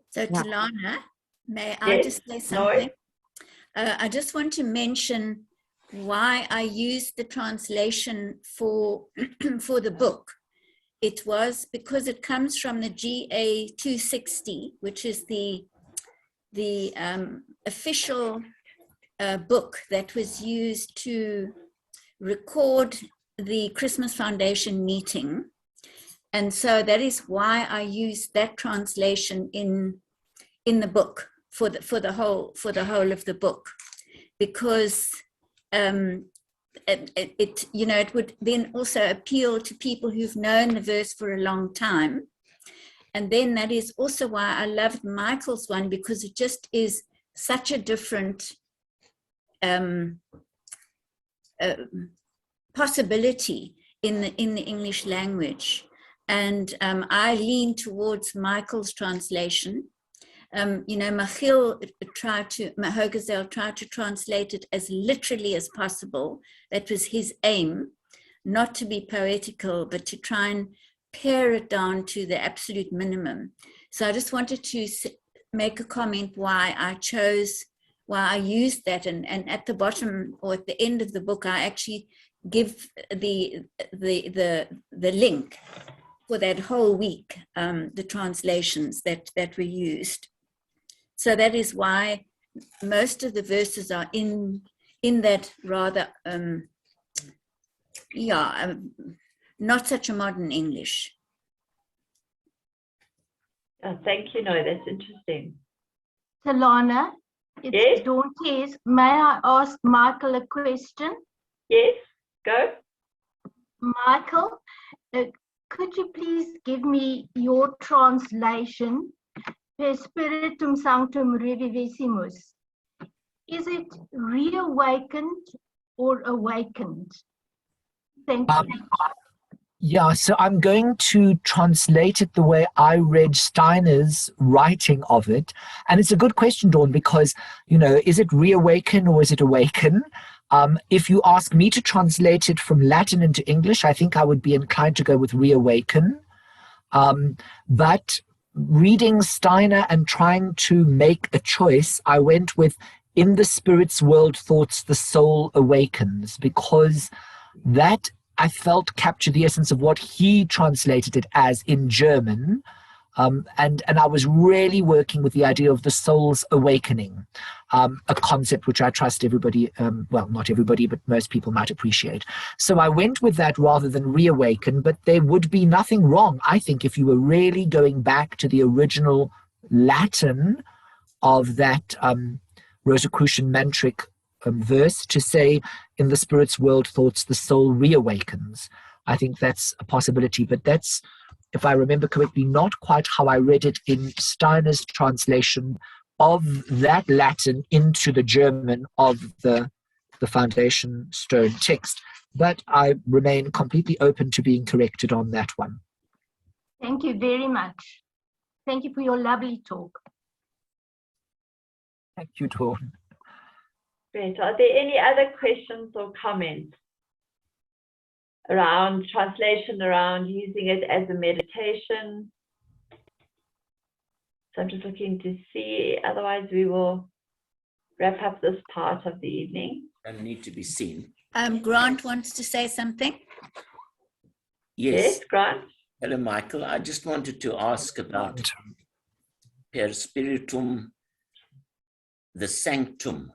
So Tilana, may I just say something? I just want to mention why I used the translation for the book. It was because it comes from the GA 260, which is the official book that was used to record the Christmas Foundation meeting. And so that is why I used that translation in the book for the whole of the book, because it would then also appeal to people who've known the verse for a long time. And then that is also why I loved Michael's one, because it just is such a different possibility in the English language. And I lean towards Michael's translation. Michaël Merle tried to translate it as literally as possible. That was his aim, not to be poetical, but to try and pare it down to the absolute minimum. So I just wanted to make a comment why I used that. And at the bottom or at the end of the book, I actually give the link for that whole week, the translations that were used. So that is why most of the verses are in that rather, not such a modern English. Thank you. No, that's interesting. Talana, it's Yes? Dauntes. May I ask Michael a question? Yes, go. Michael, could you please give me your translation, Per Spiritum Sanctum Revivissimus? Is it reawakened or awakened? Thank you. Yeah, so I'm going to translate it the way I read Steiner's writing of it. And it's a good question, Dawn, because, is it reawaken or is it awaken? If you ask me to translate it from Latin into English, I think I would be inclined to go with reawaken. But reading Steiner and trying to make a choice, I went with in the spirit's world thoughts, the soul awakens, because that I felt captured the essence of what he translated it as in German. And I was really working with the idea of the soul's awakening, a concept which I trust everybody, well, not everybody, but most people might appreciate. So I went with that rather than reawaken, but there would be nothing wrong, I think, if you were really going back to the original Latin of that Rosicrucian mantric verse to say, in the spirit's world thoughts, the soul reawakens. I think that's a possibility, but that's, if I remember correctly, not quite how I read it in Steiner's translation of that Latin into the German of the foundation stone text. But I remain completely open to being corrected on that one. Thank you very much. Thank you for your lovely talk. Thank you, Dawn. Great. Are there any other questions or comments around translation, around using it as a meditation? So I'm just looking to see, otherwise we will wrap up this part of the evening. Don't need to be seen. Grant wants to say something. Yes. Grant? Hello, Michael. I just wanted to ask about Per Spiritum, the sanctum.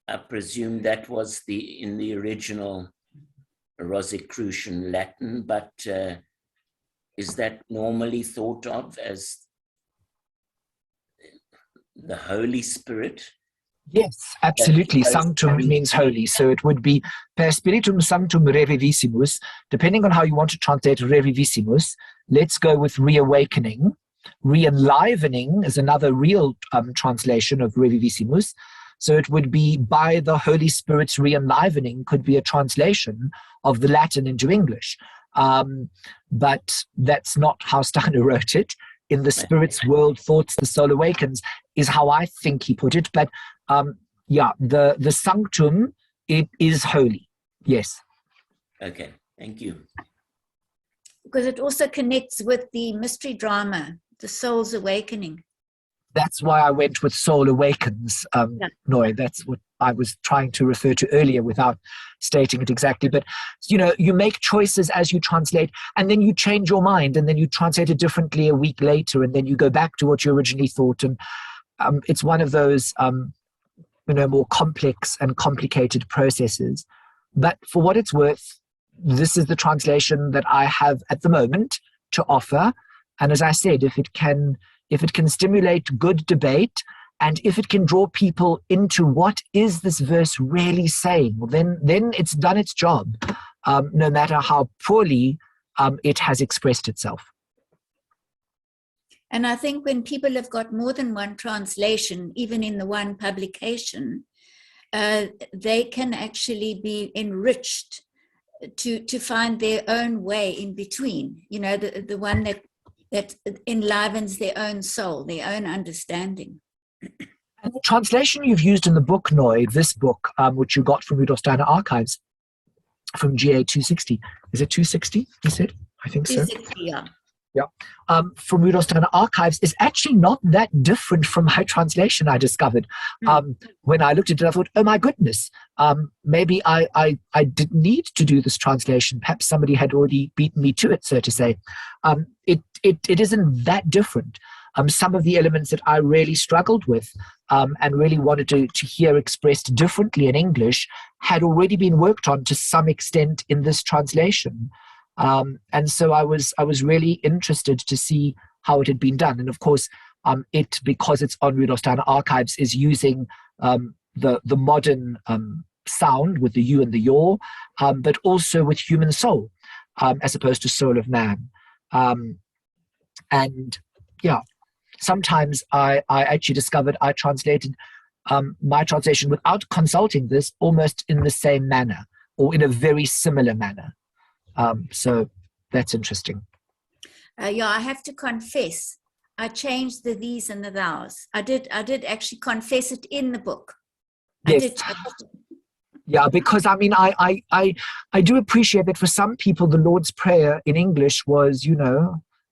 I presume that was in the original Rosicrucian Latin, but is that normally thought of as the Holy Spirit? Yes, absolutely. Sanctum means holy. So it would be Per Spiritum Sanctum Revivissimus. Depending on how you want to translate Revivissimus, let's go with reawakening. Re-enlivening is another real translation of Revivissimus. So it would be by the Holy Spirit's re-enlivening, could be a translation of the Latin into English. But that's not how Steiner wrote it. In the Spirit's world thoughts, the soul awakens, is how I think he put it. But the sanctum, it is holy. Yes. Okay, thank you. Because it also connects with the mystery drama, the soul's awakening. That's why I went with soul awakens, Noy. That's what I was trying to refer to earlier without stating it exactly. But, you make choices as you translate, and then you change your mind, and then you translate it differently a week later, and then you go back to what you originally thought. And it's one of those, more complex and complicated processes. But for what it's worth, this is the translation that I have at the moment to offer. And as I said, if it can stimulate good debate, and if it can draw people into what is this verse really saying, then it's done its job, no matter how poorly it has expressed itself. And I think when people have got more than one translation, even in the one publication, they can actually be enriched to find their own way in between, the one that enlivens their own soul, their own understanding. And the translation you've used in the book, Noy, this book, which you got from Rudolf Steiner Archives, from GA 260. Is it 260, you said? I think so. 260, yeah. Yeah, from Rudolf Steiner archives is actually not that different from my translation, I discovered. When I looked at it, I thought, oh my goodness, maybe I didn't need to do this translation. Perhaps somebody had already beaten me to it, so to say. It isn't that different. Some of the elements that I really struggled with and really wanted to hear expressed differently in English had already been worked on to some extent in this translation. And so I was really interested to see how it had been done. And of course, because it's on Rudolf Steiner archives, is using the modern sound with the you and the your, but also with human soul, as opposed to soul of man. And yeah, sometimes I actually discovered I translated my translation without consulting this almost in the same manner or in a very similar manner. So that's interesting. Yeah, I have to confess, I changed the these and the thous. I did actually confess it in the book. Yes. Yeah, because I mean, I do appreciate that for some people, the Lord's Prayer in English was,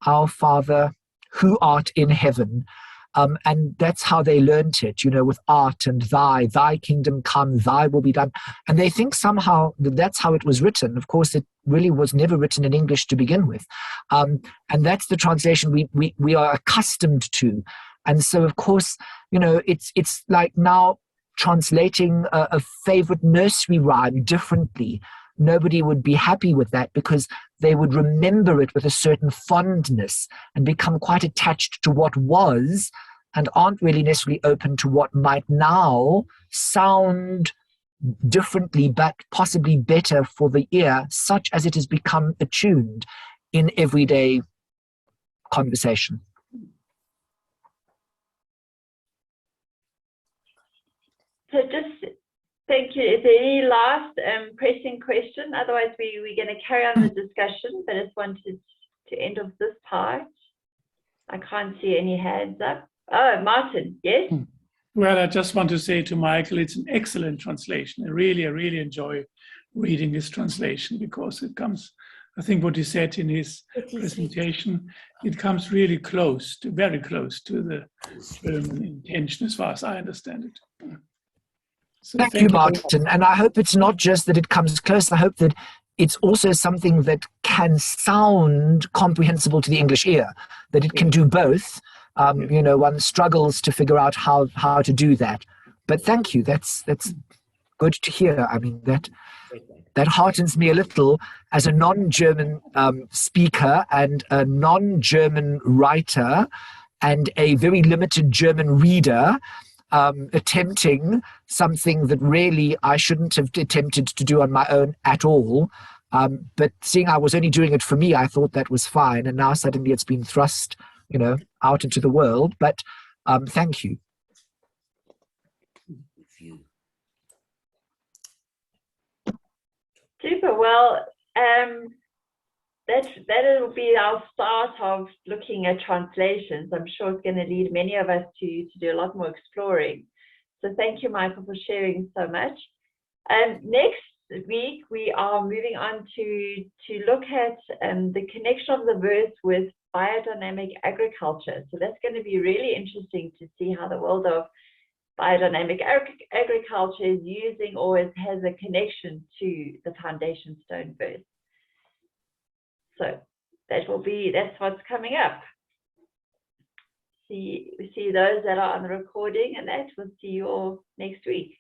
Our Father, who art in heaven. And that's how they learnt it, with art and thy kingdom come, thy will be done. And they think somehow that's how it was written. Of course, it really was never written in English to begin with. And that's the translation we are accustomed to. And so, of course, it's like now translating a favorite nursery rhyme differently. Nobody would be happy with that because they would remember it with a certain fondness and become quite attached to what was and aren't really necessarily open to what might now sound differently but possibly better for the ear, such as it has become attuned in everyday conversation. So just thank you. Is there any last pressing question? Otherwise, we're going to carry on the discussion, but I just wanted to end off this part. I can't see any hands up. Oh, Martin, yes? Well, I just want to say to Michael, it's an excellent translation. I really enjoy reading this translation because it comes, I think what he said in his presentation, it comes really very close to the German intention as far as I understand it. So thank you, Martin. And I hope it's not just that it comes close. I hope that it's also something that can sound comprehensible to the English ear, that it can do both. One struggles to figure out how to do that. But thank you. That's good to hear. I mean, that heartens me a little as a non-German speaker and a non-German writer and a very limited German reader. Attempting something that really I shouldn't have attempted to do on my own at all. But seeing I was only doing it for me, I thought that was fine. And now suddenly it's been thrust, out into the world. But thank you. Super. Well, that'll be our start of looking at translations. I'm sure it's going to lead many of us to do a lot more exploring. So thank you, Michael, for sharing so much. Next week, we are moving on to look at the connection of the verse with biodynamic agriculture. So that's going to be really interesting to see how the world of biodynamic agriculture is using or has a connection to the foundation stone verse. So that's what's coming up. See those that are on the recording, and that we'll see you all next week.